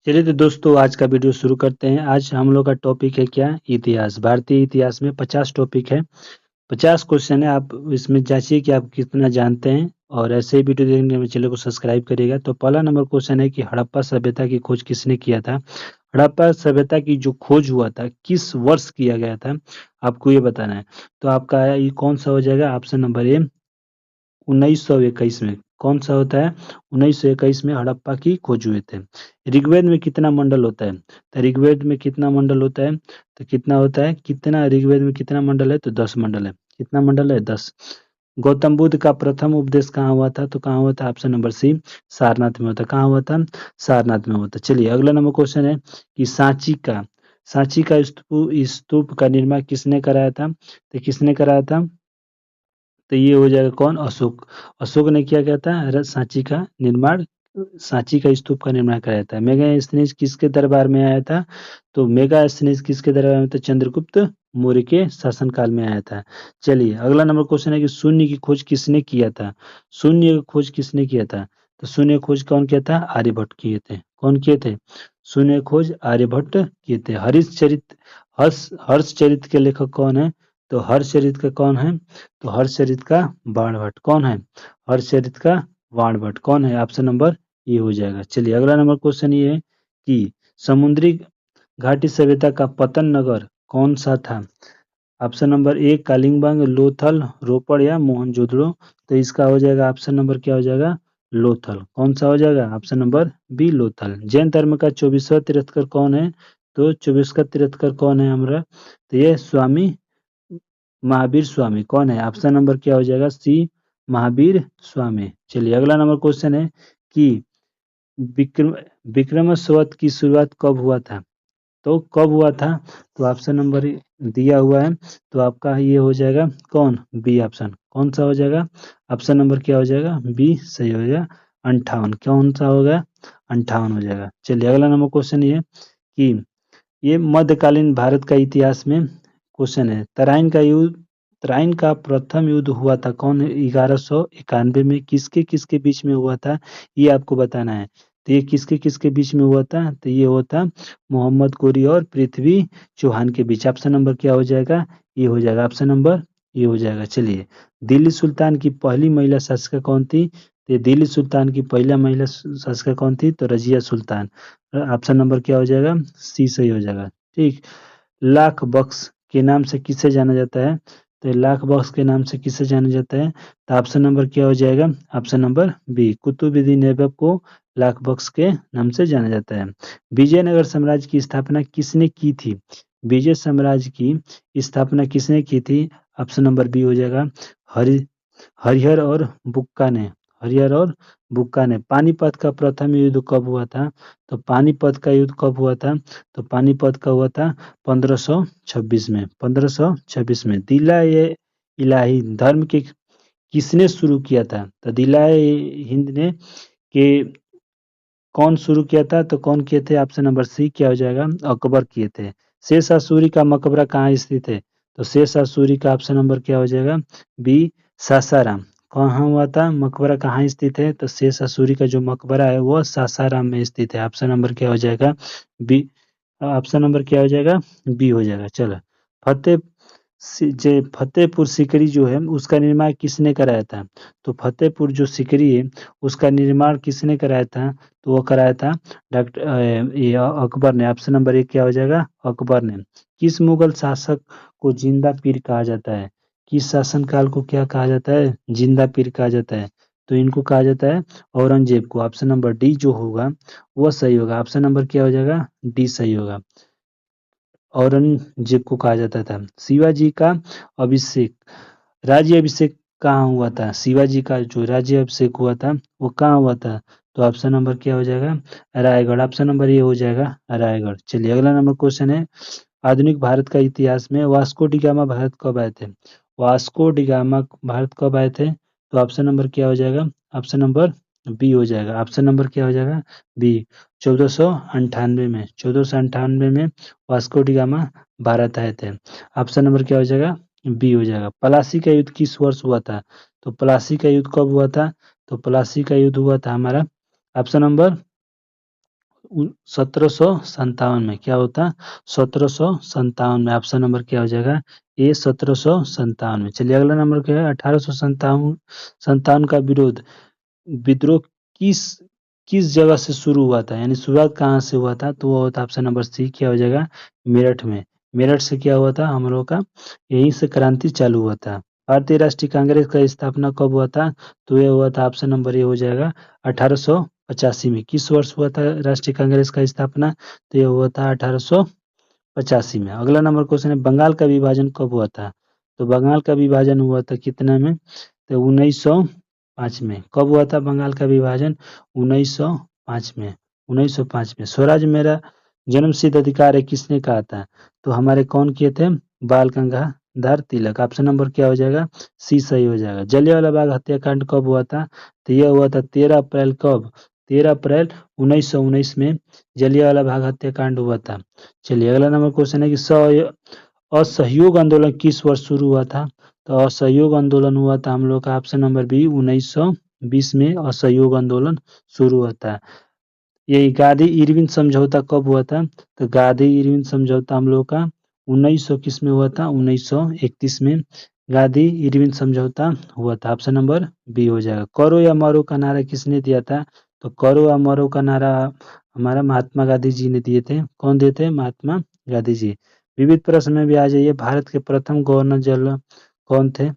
चलिए तो दोस्तों आज का वीडियो शुरू करते हैं। आज हम लोग का टॉपिक है क्या? इतिहास। भारतीय इतिहास में 50 टॉपिक है, 50 क्वेश्चन है। आप इसमें जांचिए कि आप कितना जानते हैं और ऐसे ही वीडियो देखने के लिए चैनल को सब्सक्राइब करिएगा। तो पहला नंबर क्वेश्चन है कि हड़प्पा सभ्यता की खोज किसने किया था? हड़प्पा सभ्यता की जो खोज हुआ था किस वर्ष किया गया था, आपको ये बताना है। तो आपका ये कौन सा हो जाएगा? ऑप्शन नंबर ए 1921 में। कौन सा होता है? 1921 में हड़प्पा की खोज हुए थे। ऋग्वेद में कितना मंडल होता है? तो ऋग्वेद में कितना मंडल होता है? तो कितना होता है, कितना ऋग्वेद में कितना मंडल है? तो 10 मंडल है। कितना मंडल है? 10। गौतम बुद्ध का प्रथम उपदेश कहाँ हुआ था? तो कहाँ हुआ था? ऑप्शन नंबर सी सारनाथ में होता। कहाँ हुआ था? सारनाथ में होता। चलिए अगला नंबर क्वेश्चन है कि सांची का स्तूप का निर्माण किसने कराया था? तो किसने कराया था? तो ये हो जाएगा कौन? अशोक। अशोक ने क्या किया था? सांची का निर्माण, सांची का स्तूप का निर्माण कराया था। मेगास्थनीज किसके दरबार में आया था? तो मेगास्थनीज किसके दरबार में था? चंद्रगुप्त मौर्य के शासनकाल में आया था। चलिए अगला नंबर क्वेश्चन है कि शून्य की खोज किसने किया था? शून्य की खोज किसने किया था? तो शून्य की खोज कौन किया था? आर्यभट्ट किए थे। कौन किए थे? शून्य की खोज आर्यभट्ट किए थे। हर्षचरित के लेखक कौन है? तो हर्षचरित का कौन है? तो हर्षचरित का बाणभट्ट। कौन है? हर्षचरित का बाणभट्ट कौन है? ऑप्शन नंबर ये हो जाएगा। चलिए अगला नंबर क्वेश्चन ये है कि समुद्री घाटी सभ्यता का पतन नगर कौन सा था? ऑप्शन नंबर ए कालिंगबंग, लोथल, रोपड़ या मोहनजोदड़ो। तो इसका हो जाएगा ऑप्शन नंबर क्या हो जाएगा? लोथल। कौन सा हो जाएगा? Option number B Lothal. Jain धर्म का 24वां तीर्थकर कौन है? तो 24वां तीर्थकर कौन है हमारा? तो ये स्वामी महावीर स्वामी। कौन है? ऑप्शन नंबर क्या हो जाएगा? सी महावीर स्वामी। चलिए अगला नंबर क्वेश्चन है कि विक्रम विक्रम संवत की शुरुआत कब हुआ था? तो कब हुआ था? तो ऑप्शन नंबर दिया हुआ है। तो आपका ये हो जाएगा कौन? B option. कौन सा हो जाएगा? ऑप्शन नंबर क्या हो जाएगा? बी सही हो जाएगा। 58। कौन सा होगा? 58 हो जाएगा। चलिए अगला नंबर क्वेश्चन ये कि ये मध्यकालीन भारत का इतिहास में क्वेश्चन है। तराइन का प्रथम युद्ध हुआ था कौन? 1191 में। किसके किसके बीच में हुआ था? ये आपको बताना है। तो ये किसके किसके बीच में हुआ था? तो ये हुआ था मोहम्मद गोरी और पृथ्वी चौहान के बीच। ऑप्शन नंबर क्या हो जाएगा? ये हो जाएगा ऑप्शन नंबर ये हो जाएगा। चलिए दिल्ली सुल्तान की पहली महिला शासिका कौन थी? तो दिल्ली सुल्तान की पहला महिला शासिका कौन थी? तो रजिया सुल्तान। ऑप्शन नंबर क्या हो जाएगा? सी सही हो जाएगा। ठीक। लाख बख्श के नाम से किसे जाना जाता है? तो लाख बख्श के नाम से किसे जाना जाता है? तो ऑप्शन नंबर क्या हो जाएगा? Option number B Qutubuddin Aibak को लाख बख्श के नाम से जाना जाता है। विजयनगर साम्राज्य की स्थापना किसने की थी? विजय साम्राज्य की स्थापना किसने की थी? ऑप्शन नंबर बी हो जाएगा हरि हरिहर और बुक्का ने। हरिहर और बुक्का ने। पानीपत का प्रथम युद्ध कब हुआ था? तो पानीपत का युद्ध कब हुआ था? तो पानीपत का हुआ था 1526 में। 1526 में। दिला ये इलाही धर्म के किसने शुरू किया था? तो दिला हिंद ने के कौन शुरू किया था? तो कौन किए थे? ऑप्शन नंबर सी क्या हो जाएगा? अकबर किए थे। शेष सूरी का मकबरा कहाँ स्थित है? तो शेष सूरी का ऑप्शन नंबर क्या हो जाएगा? बी सासाराम। कहाँ हुआ था? मकबरा कहाँ स्थित है? तो शेष सूरी का जो मकबरा है वो सासाराम में स्थित है। ऑप्शन नंबर क्या हो जाएगा? बी। ऑप्शन नंबर क्या हो जाएगा? बी हो जाएगा। चलो फतेह फतेहपुर सीकरी जो है उसका निर्माण किसने कराया था? तो फतेहपुर जो सीकरी है उसका निर्माण किसने कराया था? तो वो कराया था ये अकबर ने। ऑप्शन नंबर एक क्या हो जाएगा? अकबर ने। किस मुगल शासक को जिंदा पीर कहा जाता है? किस शासनकाल को क्या कहा जाता है? जिंदा पीर कहा जाता है। तो इनको कहा जाता है औरंगजेब को। ऑप्शन नंबर डी जो होगा वो सही होगा। ऑप्शन नंबर क्या हो जाएगा? डी सही होगा। औरंगजेब को कहा जाता था। शिवाजी का अभिषेक राज्य अभिषेक कहाँ हुआ था? शिवाजी का जो राज्य अभिषेक हुआ था वो कहाँ हुआ था? तो ऑप्शन नंबर क्या हो जाएगा? रायगढ़। ऑप्शन नंबर ये हो जाएगा रायगढ़। चलिए अगला नंबर क्वेश्चन है आधुनिक भारत का इतिहास में वास्को डी गामा भारत कब आए थे? वास्को डी गामा भारत कब आए थे? तो ऑप्शन नंबर क्या हो जाएगा? ऑप्शन नंबर बी हो जाएगा। ऑप्शन नंबर क्या हो जाएगा? बी 1498 में। 1498 में वास्को डी गामा भारत आए थे। ऑप्शन नंबर क्या हो जाएगा? बी हो जाएगा। प्लासी का युद्ध किस वर्ष हुआ था? तो प्लासी का युद्ध कब हुआ था? तो प्लासी का युद्ध हुआ था हमारा ऑप्शन नंबर 1757 में क्या होता, 1757 में। ऑप्शन नंबर क्या हो जाएगा, ए 1757 में। चलिए अगला नंबर क्या है, 1857 का विद्रोह किस किस जगह से शुरू हुआ था, यानी शुरुआत कहाँ से हुआ था, तो वो होता ऑप्शन नंबर सी क्या हो जाएगा, मेरठ में। मेरठ से क्या हुआ था हम लोग का, यहीं से क्रांति चालू हुआ था। भारतीय राष्ट्रीय कांग्रेस का स्थापना कब हुआ था, तो ये हुआ था ऑप्शन नंबर ए हो जाएगा 1885 में। किस वर्ष हुआ था राष्ट्रीय कांग्रेस का स्थापना, तो ये हुआ था 1885 में। अगला नंबर क्वेश्चन है, बंगाल का विभाजन कब हुआ था, तो बंगाल का विभाजन हुआ था कितने में, तो 1905 में। कब हुआ था बंगाल का विभाजन, 1905 में। 1905 में। स्वराज मेरा जन्मसिद्ध अधिकार है किसने कहा था, तो हमारे कौन किए थे, बाल गंगाधर तिलक। ऑप्शन नंबर क्या हो जाएगा, सी सही हो जाएगा। जलियांवाला बाग हत्याकांड कब हुआ था, तो यह हुआ था 13 अप्रैल कब, 13 अप्रैल 1919 में जलियांवाला बाग हत्याकांड हुआ था। चलिए अगला नंबर क्वेश्चन है कि असहयोग आंदोलन किस वर्ष शुरू हुआ था, तो असहयोग आंदोलन हुआ था हम लोग का ऑप्शन नंबर बी 1920 में असहयोग आंदोलन शुरू हुआ था। यही गांधी इरविन समझौता कब हुआ था, तो गांधी इरविन समझौता हम लोग का 1900 किस में हुआ था, 1931 में गांधी इरविन समझौता हुआ था। ऑप्शन नंबर बी हो जाएगा। करो या मरो का नारा किसने दिया था, तो करो या मरो का नारा हमारा महात्मा गांधी जी ने दिए थे। कौन दिए थे, महात्मा गांधी जी। विविध प्रश्न में भी आ जाइए, भारत के प्रथम गवर्नर जनरल कौन थे,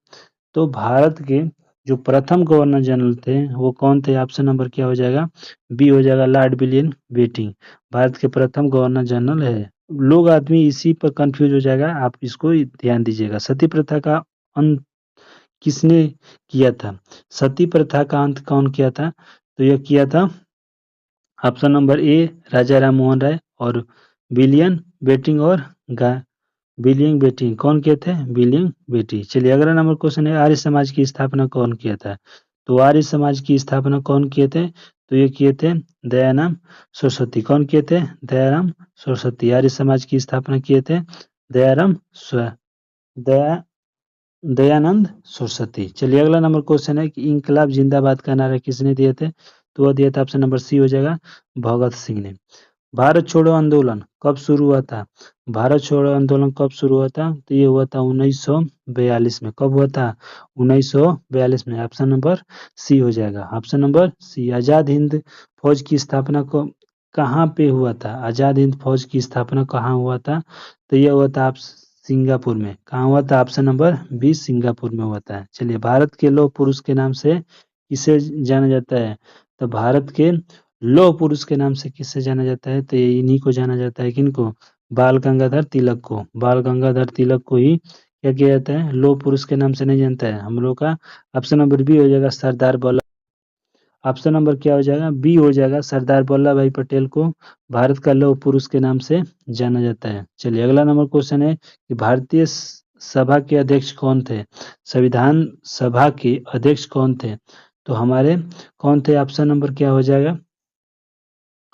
तो भारत के जो प्रथम गवर्नर जनरल थे वो कौन थे, ऑप्शन नंबर क्या हो जाएगा, बी हो जाएगा, लॉर्ड विलियम बेंटिंक भारत के प्रथम गवर्नर जनरल है। लोग आदमी इसी पर कंफ्यूज हो जाएगा, आप इसको ध्यान दीजिएगा। सती प्रथा का अंत किसने किया था, सती प्रथा का अंत कौन किया था, तो यह किया था ऑप्शन नंबर ए राजा राम मोहन राय और विलियम बेटिंग और विलियम बेटी। कौन किए थे, विलियम बेटी। चलिए अगला नंबर क्वेश्चन है, आर्य समाज की स्थापना कौन किया था, तो आर्य समाज की स्थापना कौन किए थे, तो ये किए थे दयाराम सरस्वती। कौन किए थे, दयाराम सरस्वती। आर्य समाज की स्थापना किए थे दयाराम दया दयानंद सरस्वती। चलिए अगला नंबर क्वेश्चन है कि इंकलाब जिंदाबाद का नारा किसने दिए थे, तो वह दिया था ऑप्शन नंबर सी हो जाएगा, भगत सिंह ने। भारत छोड़ो आंदोलन कब शुरू हुआ था, भारत छोड़ो आंदोलन कब शुरू हुआ था, तो ये हुआ था 1942 में। कब हुआ था, 1942 में। ऑप्शन नंबर सी हो जाएगा, ऑप्शन नंबर सी। आजाद हिंद फौज की स्थापना को कहाँ पे हुआ था, आजाद हिंद फौज की स्थापना कहाँ हुआ था, तो ये हुआ था आप सिंगापुर में। कहाँ हुआ था, ऑप्शन नंबर बी सिंगापुर में हुआ था। चलिए भारत के लौह पुरुष के नाम से किसे जाना जाता है, तो भारत के लौह पुरुष के नाम से किससे जाना जाता है, तो ये इन्हीं को जाना जाता है, किनको, बाल गंगाधर तिलक को। बाल गंगाधर तिलक को ही क्या किया जाता है, लौह पुरुष के नाम से नहीं जानता है हम लोग का। ऑप्शन नंबर बी हो जाएगा, सरदार वल्लभ। ऑप्शन नंबर क्या हो जाएगा, बी हो जाएगा, सरदार वल्लभ भाई पटेल को भारत का लौह पुरुष के नाम से जाना जाता है। चलिए अगला नंबर क्वेश्चन है कि भारतीय सभा के अध्यक्ष कौन थे, संविधान सभा के अध्यक्ष कौन थे, तो हमारे कौन थे, ऑप्शन नंबर क्या हो जाएगा,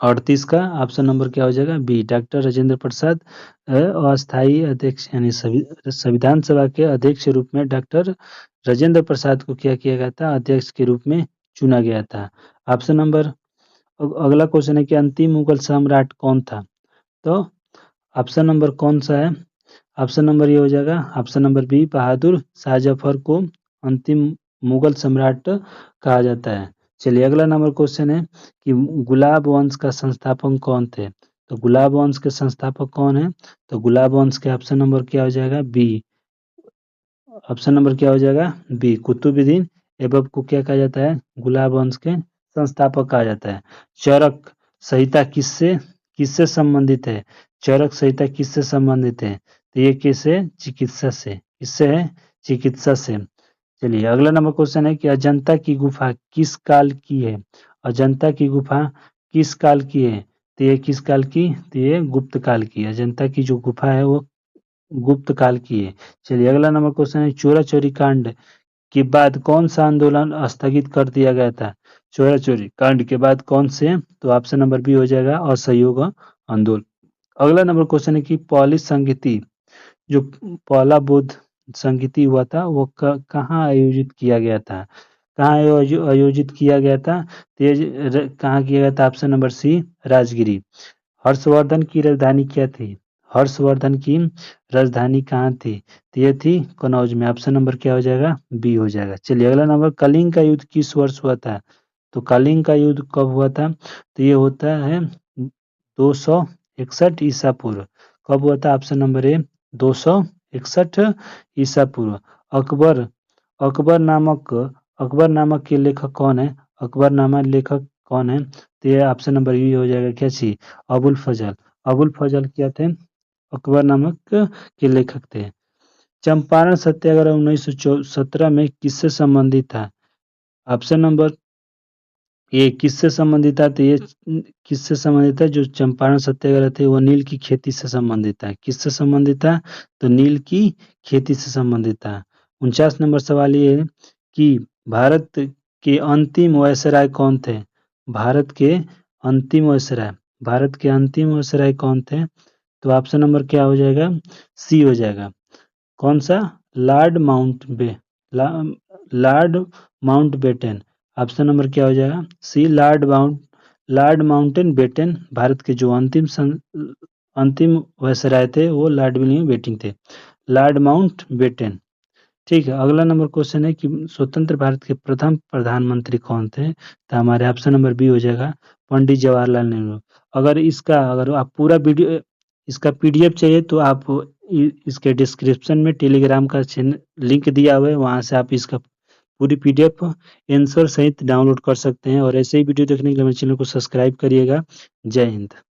38 का ऑप्शन नंबर क्या हो जाएगा, बी डॉक्टर राजेंद्र प्रसाद। अस्थायी अध्यक्ष यानी संविधान सभा के अध्यक्ष के रूप में डॉक्टर राजेंद्र प्रसाद को क्या किया गया था, अध्यक्ष के रूप में चुना गया था। ऑप्शन नंबर अगला क्वेश्चन है कि अंतिम मुगल सम्राट कौन था, तो ऑप्शन नंबर कौन सा है, ऑप्शन नंबर ये हो जाएगा, option number B Bahadur Shah Zafar को अंतिम मुगल सम्राट कहा जाता है। चलिए अगला नंबर क्वेश्चन है कि गुलाब वंश का संस्थापक कौन थे, तो गुलाब वंश के संस्थापक कौन है, तो गुलाब वंश के ऑप्शन नंबर क्या हो जाएगा, बी। ऑप्शन नंबर क्या हो जाएगा, बी कुतुबुद्दीन ऐबक को क्या कहा जाता है, गुलाब वंश के संस्थापक कहा जाता है। चरक संहिता किससे किससे संबंधित है, चरक संहिता किससे संबंधित है, तो ये किससे, चिकित्सा से। किससे है, चिकित्सा से। चलिए अगला नंबर क्वेश्चन है कि अजंता की गुफा किस काल की है, अजंता की गुफा किस काल की है, तो ये किस काल की, तो ये गुप्त काल की। अजंता की जो गुफा है वो गुप्त काल की है। चलिए अगला नंबर क्वेश्चन है, चोरा चोरी कांड के बाद कौन सा आंदोलन स्थगित कर दिया गया था, चोरा चोरी कांड के बाद कौन से, तो ऑप्शन नंबर बी हो जाएगा, असहयोग आंदोलन। अगला नंबर क्वेश्चन है कि पॉलिश संगीति जो पहला बुद्ध संगीति हुआ था वो कहाँ आयोजित किया गया था, कहाँ आयोजित किया गया था? तो ये कहाँ किया गया था? Option number C, Rajgiri. Harshvardhan की राजधानी क्या थी? हर्षवर्धन की राजधानी कहाँ थी? तो ये थी कनौज में। ऑप्शन नंबर क्या हो जाएगा? बी हो जाएगा। चलिए अगला नंबर, कलिंग का युद्ध किस वर्ष हुआ था? तो कलिंग का युद्ध कब हुआ था? तो ये होता है 261 ईसा पूर्व। कब हुआ था? ऑप्शन नंबर ए, 261 ईसा पूर्व। अकबर अकबर नामक अकबर नामक के लेखक कौन है? अकबर नामक लेखक कौन है? तो ये ऑप्शन नंबर ई हो जाएगा। क्या चीज? अबुल फजल। अबुल फजल क्या थे? अकबर नामक के लेखक थे। चंपारण सत्याग्रह 1917 में किससे संबंधित था? ऑप्शन नंबर ये किससे संबंधित था? तो ये किससे संबंधित है? जो चंपारण सत्याग्रह थे वो नील की खेती से संबंधित था। किससे संबंधित था? तो नील की खेती से संबंधित था। 49 नंबर सवाल ये है कि भारत के अंतिम वायसराय कौन थे? भारत के अंतिम वायसराय भारत के अंतिम वायसराय कौन थे? तो ऑप्शन नंबर क्या हो जाएगा? सी हो जाएगा। कौन सा? लॉर्ड ला, लॉर्ड माउंटबेटन। ऑप्शन नंबर क्या हो जाएगा? C, Lord Mountbatten Bharat के जो अंतिम वायसराय थे वो लॉर्ड विलियम बेटिंग थे। Lord Mountbatten. ठीक है, अगला नंबर क्वेश्चन है कि स्वतंत्र भारत के प्रथम प्रधानमंत्री कौन थे? तो हमारे ऑप्शन नंबर बी हो जाएगा, पंडित जवाहरलाल नेहरू। अगर आप पूरा वीडियो इसका पीडीएफ चाहिए तो आप इसके डिस्क्रिप्शन में टेलीग्राम का लिंक दिया हुआ है, वहां से आप इसका पूरी पीडीएफ आंसर सहित डाउनलोड कर सकते हैं। और ऐसे ही वीडियो देखने के लिए मेरे चैनल को सब्सक्राइब करिएगा। जय हिंद।